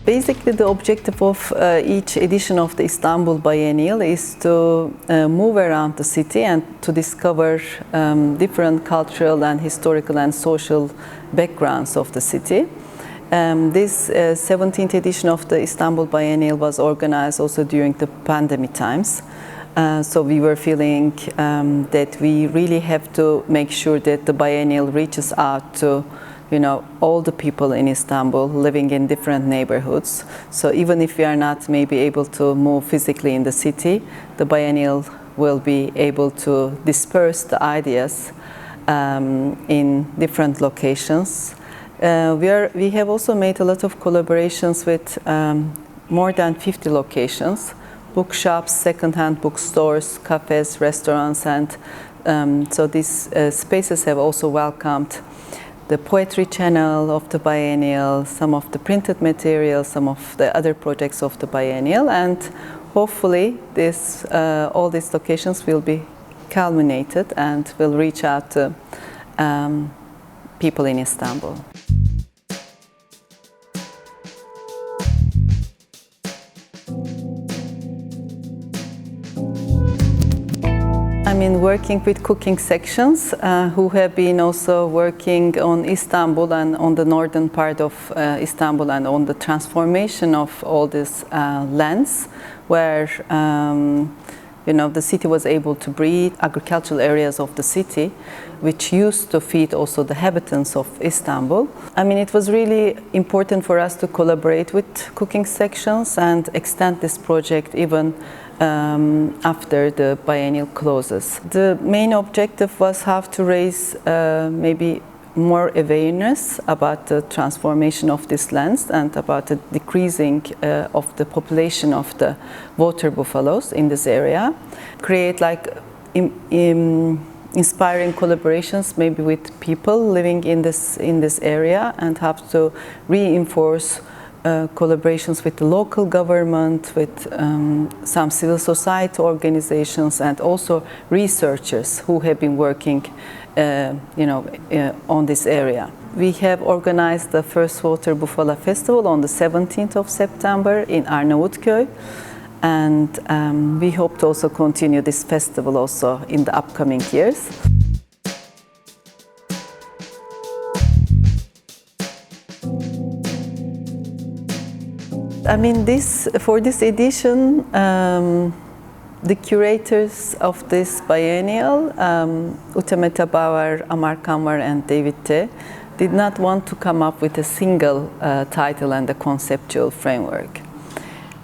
Basically, the objective of each edition of the Istanbul Biennial is to move around the city and to discover different cultural and historical and social backgrounds of the city. This 17th edition of the Istanbul Biennial was organized also during the pandemic times. So we were feeling that we really have to make sure that the biennial reaches out to all the people in Istanbul living in different neighborhoods. So even if we are not maybe able to move physically in the city, the biennial will be able to disperse the ideas in different locations. We have also made a lot of collaborations with more than 50 locations, bookshops, second-hand bookstores, cafes, restaurants, and so these spaces have also welcomed the poetry channel of the biennial, some of the printed materials, some of the other projects of the biennial, and hopefully all these locations will be culminated and will reach out to people in Istanbul. Working with cooking sections who have been also working on Istanbul and on the northern part of Istanbul and on the transformation of all these lands where the city was able to breed agricultural areas of the city which used to feed also the inhabitants of Istanbul. It was really important for us to collaborate with cooking sections and extend this project even after the biennial closes. The main objective was how to raise maybe more awareness about the transformation of these lands and about the decreasing of the population of the water buffaloes in this area. Create inspiring collaborations maybe with people living in this area and have to reinforce collaborations with the local government, with some civil society organizations, and also researchers who have been working, on this area. We have organized the first Water Buffalo Festival on the 17th of September in Arnavutköy, and we hope to also continue this festival also in the upcoming years. For this edition, the curators of this biennial, Utemeta Bauer, Amar Kamar, and David T, did not want to come up with a single title and a conceptual framework.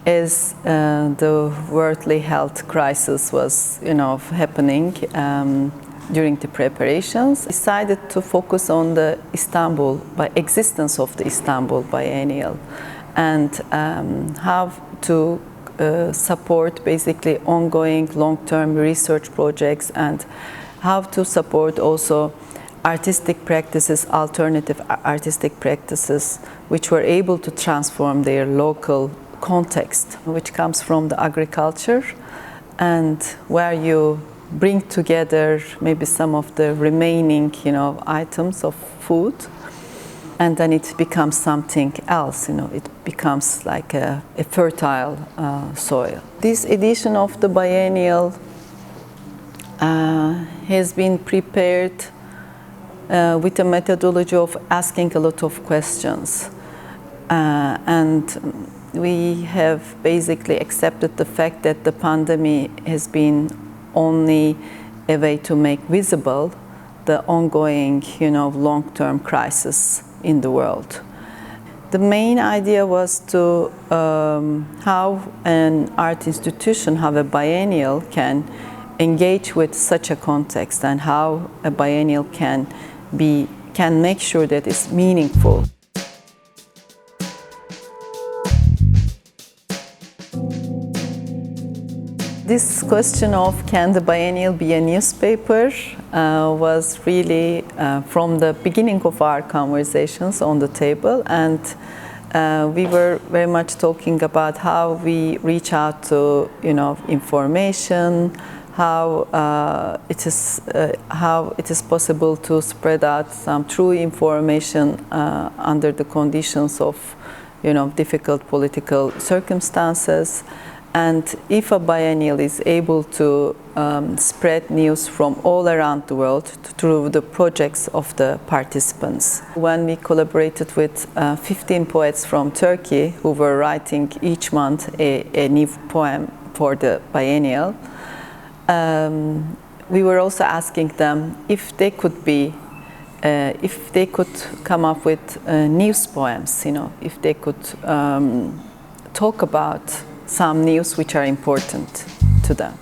As the worldly health crisis was, happening during the preparations, decided to focus on the existence of the Istanbul Biennial and how to support basically ongoing long-term research projects and how to support also artistic practices, alternative artistic practices, which were able to transform their local context, which comes from the agriculture and where you bring together maybe some of the remaining, items of food, and then it becomes something else, it becomes like a fertile soil. This edition of the biennial has been prepared with a methodology of asking a lot of questions. And we have basically accepted the fact that the pandemic has been only a way to make visible the ongoing, long-term crisis in the world. The main idea was to how an art institution, how a biennial can engage with such a context and how a biennial can make sure that it's meaningful. This question of can the biennial be a newspaper was really from the beginning of our conversations on the table, and we were very much talking about how we reach out to information, how it is possible to spread out some true information under the conditions of difficult political circumstances. And if a biennial is able to spread news from all around the world through the projects of the participants. When we collaborated with 15 poets from Turkey who were writing each month a new poem for the biennial, we were also asking them if they could come up with news poems, if they could talk about some news which are important to them.